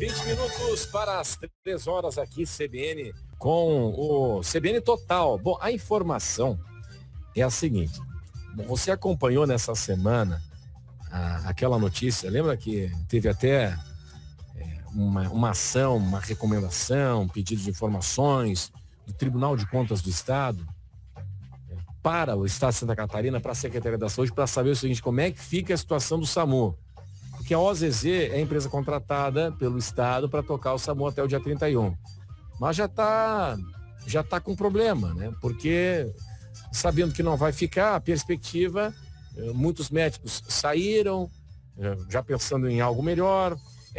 20 minutos para as 3 horas aqui, CBN, com o CBN Total. Bom, a informação é a seguinte. Você acompanhou nessa semana aquela notícia, lembra que teve até uma ação, uma recomendação, um pedido de informações do Tribunal de Contas do Estado para o Estado de Santa Catarina, para a Secretaria da Saúde, para saber o seguinte, como é que fica a situação do SAMU. Porque a OZZ é a empresa contratada pelo Estado para tocar o SAMU até o dia 31. Mas já tá com problema, né? Porque sabendo que não vai ficar, a perspectiva, muitos médicos saíram, já pensando em algo melhor.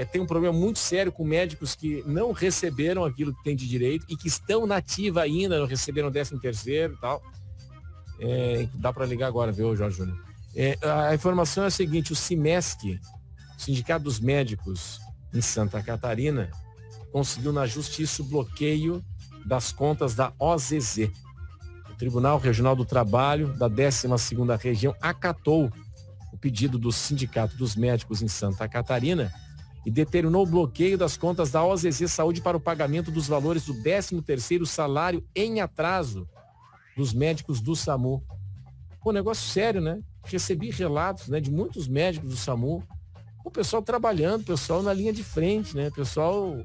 Tem um problema muito sério com médicos que não receberam aquilo que tem de direito e que estão na ativa ainda, não receberam 13º e tal. Dá para ligar agora, viu, Jorge Júnior? A informação é a seguinte, o SIMESC, Sindicato dos Médicos em Santa Catarina, conseguiu na justiça o bloqueio das contas da OZZ. O Tribunal Regional do Trabalho da 12ª Região acatou o pedido do Sindicato dos Médicos em Santa Catarina e determinou o bloqueio das contas da OZZ Saúde para o pagamento dos valores do 13º salário em atraso dos médicos do SAMU. Pô, negócio sério, né? Recebi relatos, né, de muitos médicos do SAMU, o pessoal trabalhando, o pessoal na linha de frente, né? O pessoal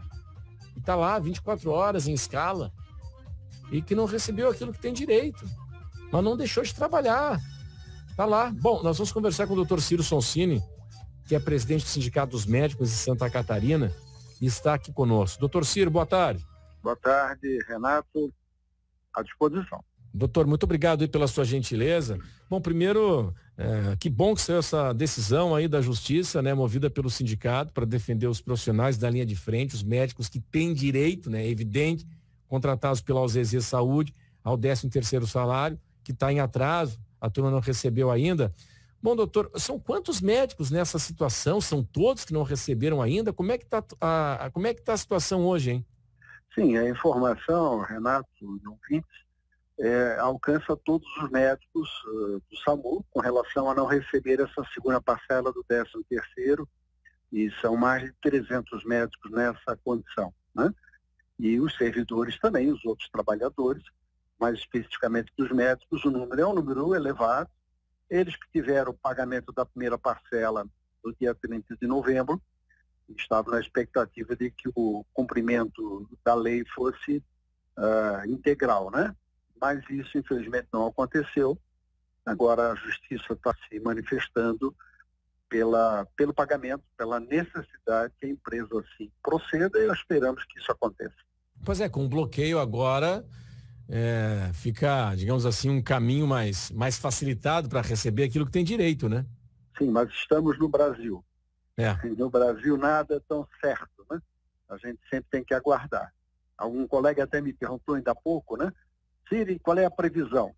que tá lá 24 horas em escala e que não recebeu aquilo que tem direito, mas não deixou de trabalhar. Tá lá. Bom, nós vamos conversar com o Dr. Ciro Sonsini, que é presidente do Sindicato dos Médicos de Santa Catarina e está aqui conosco. Doutor Ciro, boa tarde. Boa tarde, Renato, à disposição. Doutor, muito obrigado aí pela sua gentileza. Bom, primeiro, que bom que saiu essa decisão aí da Justiça, né, movida pelo sindicato para defender os profissionais da linha de frente, os médicos que têm direito, né, evidente, contratados pela OZZ Saúde, ao 13º salário, que está em atraso, a turma não recebeu ainda. Bom, doutor, são quantos médicos nessa situação? São todos que não receberam ainda? Como é que está a situação hoje, hein? Sim, a informação, Renato, de ouvintes, alcança todos os médicos do SAMU com relação a não receber essa segunda parcela do 13º, e são mais de 300 médicos nessa condição, né? E os servidores também, os outros trabalhadores, mais especificamente dos médicos, o número é um número elevado. Eles que tiveram o pagamento da primeira parcela no dia 30 de novembro, estavam na expectativa de que o cumprimento da lei fosse integral, né? Mas isso, infelizmente, não aconteceu. Agora a Justiça está se manifestando pelo pagamento, pela necessidade que a empresa assim proceda, e esperamos que isso aconteça. Pois é, com o bloqueio agora fica, digamos assim, um caminho mais facilitado para receber aquilo que tem direito, né? Sim, mas estamos no Brasil. No Brasil nada é tão certo, né? A gente sempre tem que aguardar. Algum colega até me perguntou ainda há pouco, né? Ciro, qual é a previsão?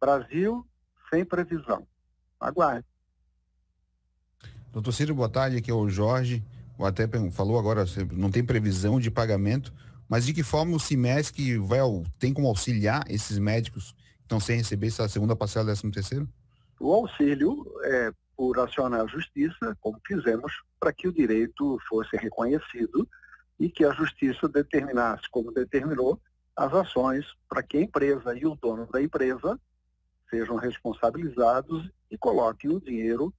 Brasil sem previsão. Aguarde. Doutor Ciro, boa tarde, aqui é o Jorge. Até falou agora, não tem previsão de pagamento, mas de que forma o SIMESC tem como auxiliar esses médicos que estão sem receber essa segunda parcela do 13º? O auxílio é por acionar a Justiça, como fizemos, para que o direito fosse reconhecido e que a Justiça determinasse, como determinou, as ações para que a empresa e o dono da empresa sejam responsabilizados e coloquem o dinheiro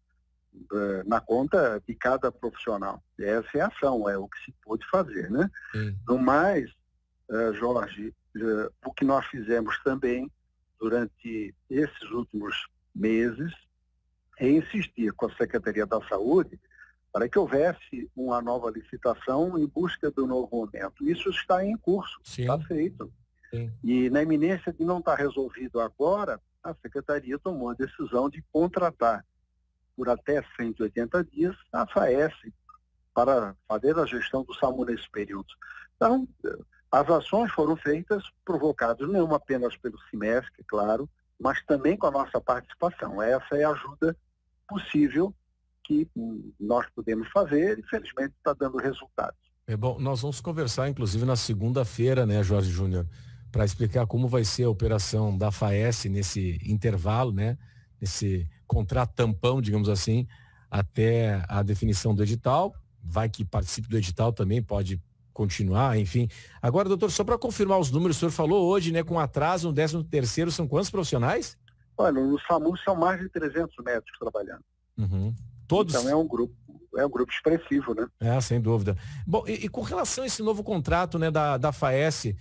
na conta de cada profissional. Essa é a ação, é o que se pôde fazer, né? No mais, Jorge, o que nós fizemos também durante esses últimos meses é insistir com a Secretaria da Saúde para que houvesse uma nova licitação em busca do novo momento. Isso está em curso, está feito. Sim. E na iminência de não estar resolvido agora, a Secretaria tomou a decisão de contratar por até 180 dias a FAES para fazer a gestão do SAMU nesse período. Então, as ações foram feitas, provocadas não apenas pelo SIMESC, claro, mas também com a nossa participação. Essa é a ajuda possível que nós podemos fazer e, felizmente, está dando resultados. Bom, nós vamos conversar, inclusive, na segunda-feira, né, Jorge Júnior, para explicar como vai ser a operação da FAES nesse intervalo, né, nesse contrato tampão, digamos assim, até a definição do edital, vai que participe do edital também pode continuar, enfim. Agora, doutor, só para confirmar os números, o senhor falou hoje, né, com atraso no 13º, são quantos profissionais? Olha, no SAMU são mais de 300 médicos trabalhando. Uhum. Todos? Então é um grupo expressivo, né? Sem dúvida. Bom, e com relação a esse novo contrato, né, da FAES,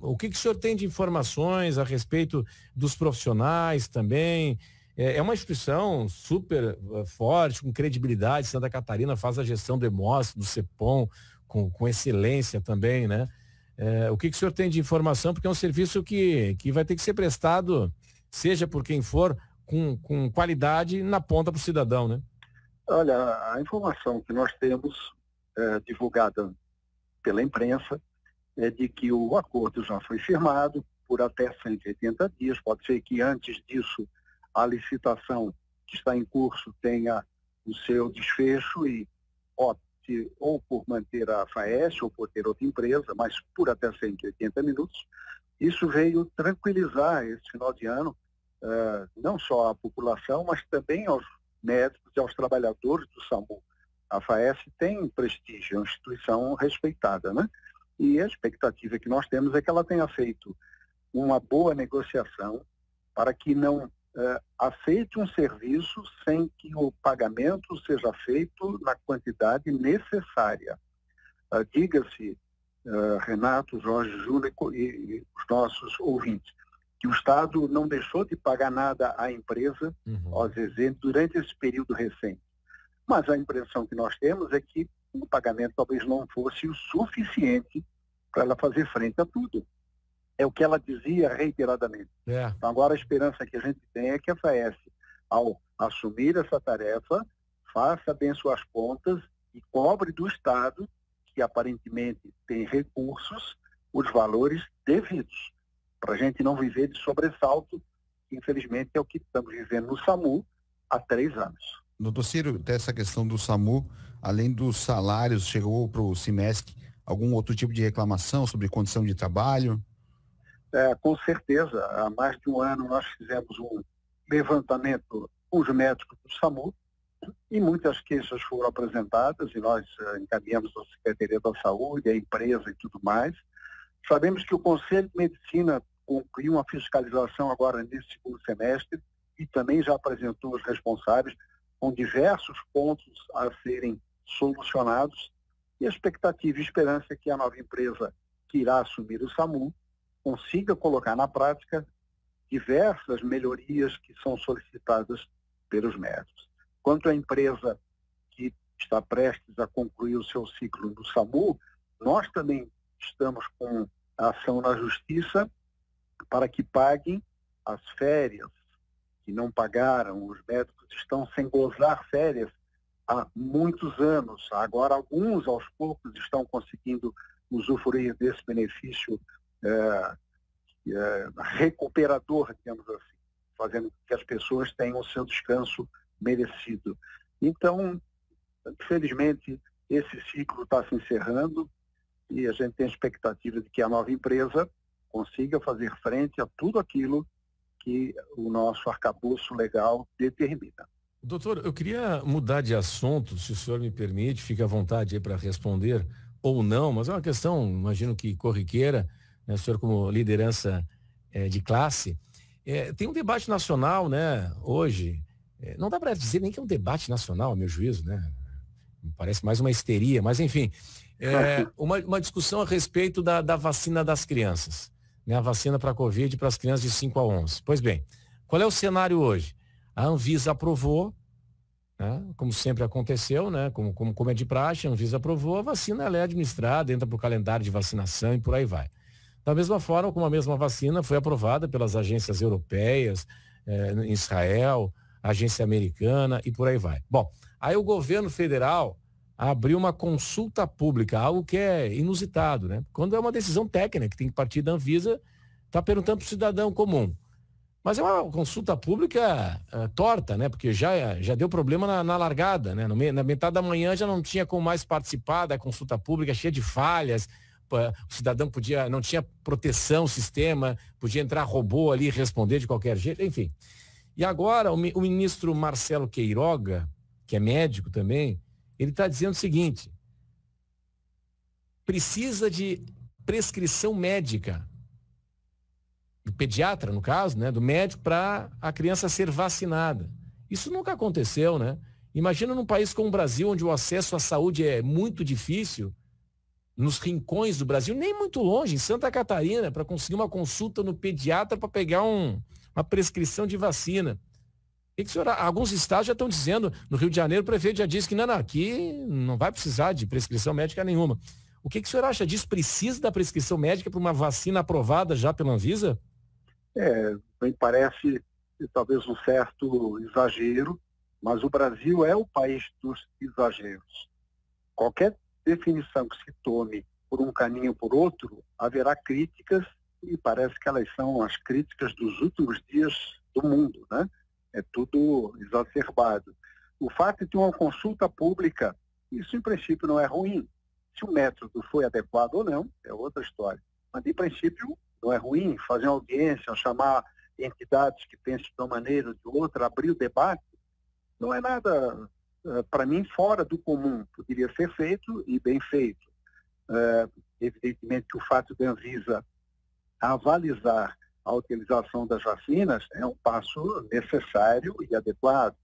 o que o senhor tem de informações a respeito dos profissionais também? É uma instituição super forte, com credibilidade. Santa Catarina faz a gestão do EMOS, do CEPOM, com excelência também, né? O que o senhor tem de informação? Porque é um serviço que vai ter que ser prestado, seja por quem for, com qualidade na ponta para o cidadão, né? Olha, a informação que nós temos divulgada pela imprensa é de que o acordo já foi firmado por até 180 dias. Pode ser que antes disso a licitação que está em curso tenha o seu desfecho e opte ou por manter a FAES ou por ter outra empresa, mas por até 180 minutos. Isso veio tranquilizar esse final de ano, não só a população, mas também aos médicos e aos trabalhadores do SAMU. A FAES tem prestígio, é uma instituição respeitada, né? E a expectativa que nós temos é que ela tenha feito uma boa negociação para que não aceite um serviço sem que o pagamento seja feito na quantidade necessária. Diga-se, Renato, Jorge, Júnior e os nossos ouvintes, que o Estado não deixou de pagar nada à empresa, aos exemplos, durante esse período recente. Mas a impressão que nós temos é que o pagamento talvez não fosse o suficiente para ela fazer frente a tudo. É o que ela dizia reiteradamente. Então, agora a esperança que a gente tem é que a FAES, ao assumir essa tarefa, faça bem suas contas e cobre do Estado, que aparentemente tem recursos, os valores devidos, para a gente não viver de sobressalto, que infelizmente é o que estamos vivendo no SAMU há 3 anos. Doutor Ciro, até essa questão do SAMU, além dos salários, chegou para o CIMESC algum outro tipo de reclamação sobre condição de trabalho? Com certeza. Há mais de um ano nós fizemos um levantamento com os médicos do SAMU e muitas queixas foram apresentadas e nós encaminhamos a Secretaria da Saúde, a empresa e tudo mais. Sabemos que o Conselho de Medicina concluiu uma fiscalização agora nesse segundo semestre e também já apresentou os responsáveis com diversos pontos a serem solucionados e a expectativa e esperança é que a nova empresa que irá assumir o SAMU consiga colocar na prática diversas melhorias que são solicitadas pelos médicos. Quanto à empresa que está prestes a concluir o seu ciclo no SAMU, nós também estamos com a ação na Justiça para que paguem as férias que não pagaram. Os médicos estão sem gozar férias há muitos anos. Agora, alguns, aos poucos, estão conseguindo usufruir desse benefício recuperador, digamos assim, fazendo com que as pessoas tenham o seu descanso merecido. Então, felizmente, esse ciclo está se encerrando e a gente tem a expectativa de que a nova empresa consiga fazer frente a tudo aquilo que o nosso arcabouço legal determina. Doutor, eu queria mudar de assunto, se o senhor me permite, fique à vontade aí para responder ou não, mas é uma questão, imagino que corriqueira, né, o senhor como liderança de classe. Tem um debate nacional, né, hoje, não dá para dizer nem que é um debate nacional, a meu juízo, né, me parece mais uma histeria, mas enfim, uma discussão a respeito da vacina das crianças, né, a vacina para a Covid para as crianças de 5 a 11. Pois bem, qual é o cenário hoje? A Anvisa aprovou, né, como sempre aconteceu, né, como é de praxe, a Anvisa aprovou, a vacina ela é administrada, entra para o calendário de vacinação e por aí vai. Da mesma forma como a mesma vacina foi aprovada pelas agências europeias, em Israel, agência americana e por aí vai. Bom, aí o governo federal abriu uma consulta pública, algo que é inusitado, né? Quando é uma decisão técnica que tem que partir da Anvisa, está perguntando para o cidadão comum. Mas é uma consulta pública torta, né? Porque já deu problema na largada, né? Na metade da manhã já não tinha como mais participar da consulta pública, cheia de falhas. O cidadão não tinha proteção, sistema, podia entrar robô ali e responder de qualquer jeito, enfim. E agora o ministro Marcelo Queiroga, que é médico também, Ele está dizendo o seguinte: precisa de prescrição médica, do pediatra, no caso, né, do médico, para a criança ser vacinada. Isso nunca aconteceu, né? Imagina num país como o Brasil, onde o acesso à saúde é muito difícil, nos rincões do Brasil, nem muito longe, em Santa Catarina, para conseguir uma consulta no pediatra para pegar uma prescrição de vacina. O que o senhor, alguns estados já estão dizendo, no Rio de Janeiro, o prefeito já disse que não, aqui não vai precisar de prescrição médica nenhuma. O que o senhor acha disso? Precisa da prescrição médica para uma vacina aprovada já pela Anvisa? Me parece talvez um certo exagero, mas o Brasil é o país dos exageros. Qualquer definição que se tome por um caminho ou por outro, haverá críticas, e parece que elas são as críticas dos últimos dias do mundo, né? É tudo exacerbado. O fato de ter uma consulta pública, isso em princípio não é ruim. Se o método foi adequado ou não, é outra história. Mas em princípio não é ruim fazer uma audiência, chamar entidades que pensam de uma maneira ou de outra, abrir o debate. Não é nada, para mim, fora do comum. Poderia ser feito e bem feito. Evidentemente que o fato de a Anvisa avalizar a utilização das vacinas é um passo necessário e adequado.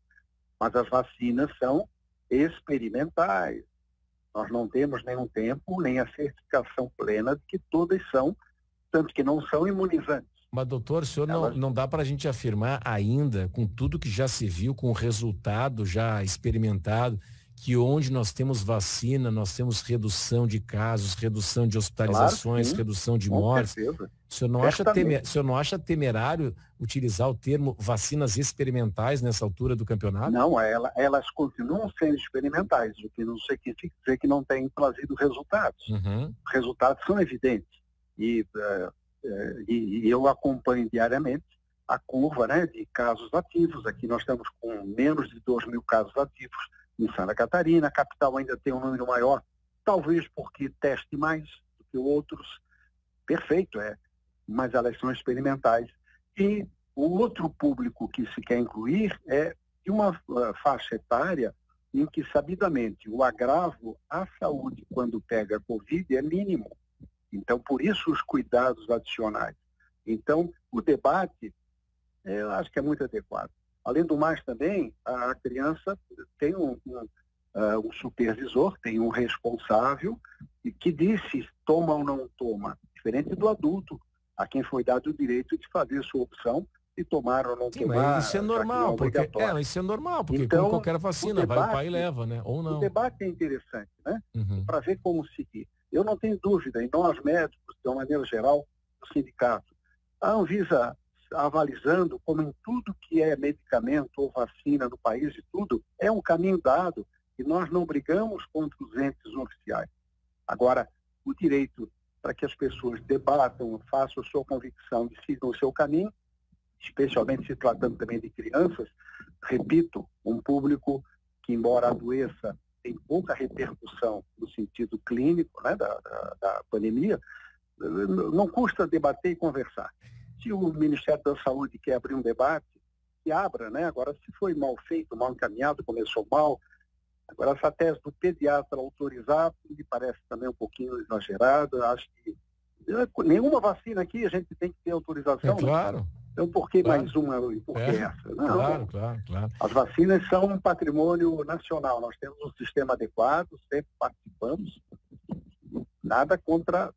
Mas as vacinas são experimentais. Nós não temos nenhum tempo, nem a certificação plena de que todas são, tanto que não são imunizantes. Mas, doutor, o senhor não dá para a gente afirmar ainda, com tudo que já se viu, com o resultado já experimentado, que onde nós temos vacina, nós temos redução de casos, redução de hospitalizações, claro, redução de mortes. Certeza. O senhor não acha temerário utilizar o termo vacinas experimentais nessa altura do campeonato? Não, elas continuam sendo experimentais, o que não significa dizer que não têm trazido resultados. Uhum. Os resultados são evidentes. E eu acompanho diariamente a curva, né, de casos ativos. Aqui nós estamos com menos de 2.000 casos ativos em Santa Catarina. A capital ainda tem um número maior, talvez porque teste mais do que outros. Perfeito, mas elas são experimentais. E o outro público que se quer incluir é de uma faixa etária em que, sabidamente, o agravo à saúde quando pega Covid é mínimo. Então, por isso, os cuidados adicionais. Então, o debate, eu acho que é muito adequado. Além do mais, também, a criança tem um supervisor, tem um responsável, e que diz se toma ou não toma, diferente do adulto, a quem foi dado o direito de fazer sua opção e tomar ou não tomar. Mas isso é normal, isso é normal, porque então, como qualquer vacina, debate, vai o pai e leva, né? Ou não. O debate é interessante, né? Para ver como seguir. Eu não tenho dúvida, e nós médicos, de uma maneira geral, o sindicato, a Anvisa avalizando como em tudo que é medicamento ou vacina no país e tudo, é um caminho dado e nós não brigamos contra os entes oficiais. Agora, o direito para que as pessoas debatam, façam a sua convicção e sigam o seu caminho, especialmente se tratando também de crianças, repito, um público que, embora adoeça, tem pouca repercussão no sentido clínico, né, da pandemia, não custa debater e conversar. Se o Ministério da Saúde quer abrir um debate, que abra, né? Agora, se foi mal feito, mal encaminhado, começou mal. Agora, essa tese do pediatra autorizar me parece também um pouquinho exagerada. Acho que nenhuma vacina aqui a gente tem que ter autorização. Claro. Né? Então, por que mais uma e por que essa? Não, claro. As vacinas são um patrimônio nacional. Nós temos um sistema adequado, sempre participamos. Nada contra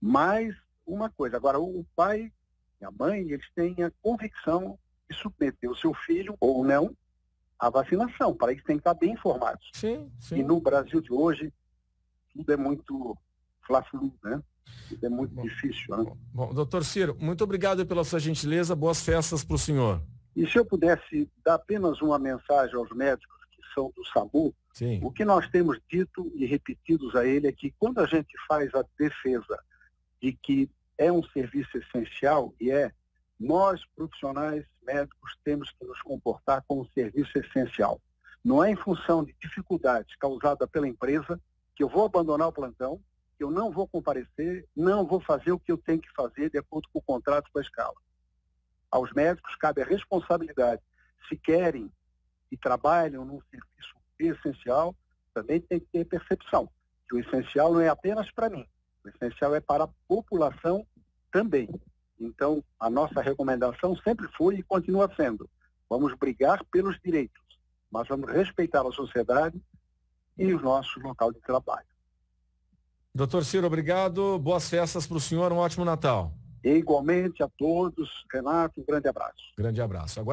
mais uma coisa. Agora, o pai e a mãe, eles têm a convicção de submeter o seu filho, ou não, à vacinação. Para isso tem que estar bem informados. Sim. E no Brasil de hoje, tudo é muito fla-flu, né? É muito difícil, né? Bom, doutor Ciro, muito obrigado pela sua gentileza, boas festas para o senhor. E se eu pudesse dar apenas uma mensagem aos médicos que são do SAMU, sim, o que nós temos dito e repetidos a ele é que quando a gente faz a defesa de que é um serviço essencial, e nós, profissionais médicos, temos que nos comportar como um serviço essencial. Não é em função de dificuldades causadas pela empresa que eu vou abandonar o plantão, que eu não vou comparecer, não vou fazer o que eu tenho que fazer de acordo com o contrato com a escala. Aos médicos cabe a responsabilidade. Se querem e trabalham num serviço essencial, também tem que ter percepção que o essencial não é apenas para mim, o essencial é para a população também. Então, a nossa recomendação sempre foi e continua sendo: vamos brigar pelos direitos, mas vamos respeitar a sociedade e o nosso local de trabalho. Doutor Ciro, obrigado. Boas festas para o senhor. Um ótimo Natal. E igualmente a todos. Renato, um grande abraço. Grande abraço. Agora...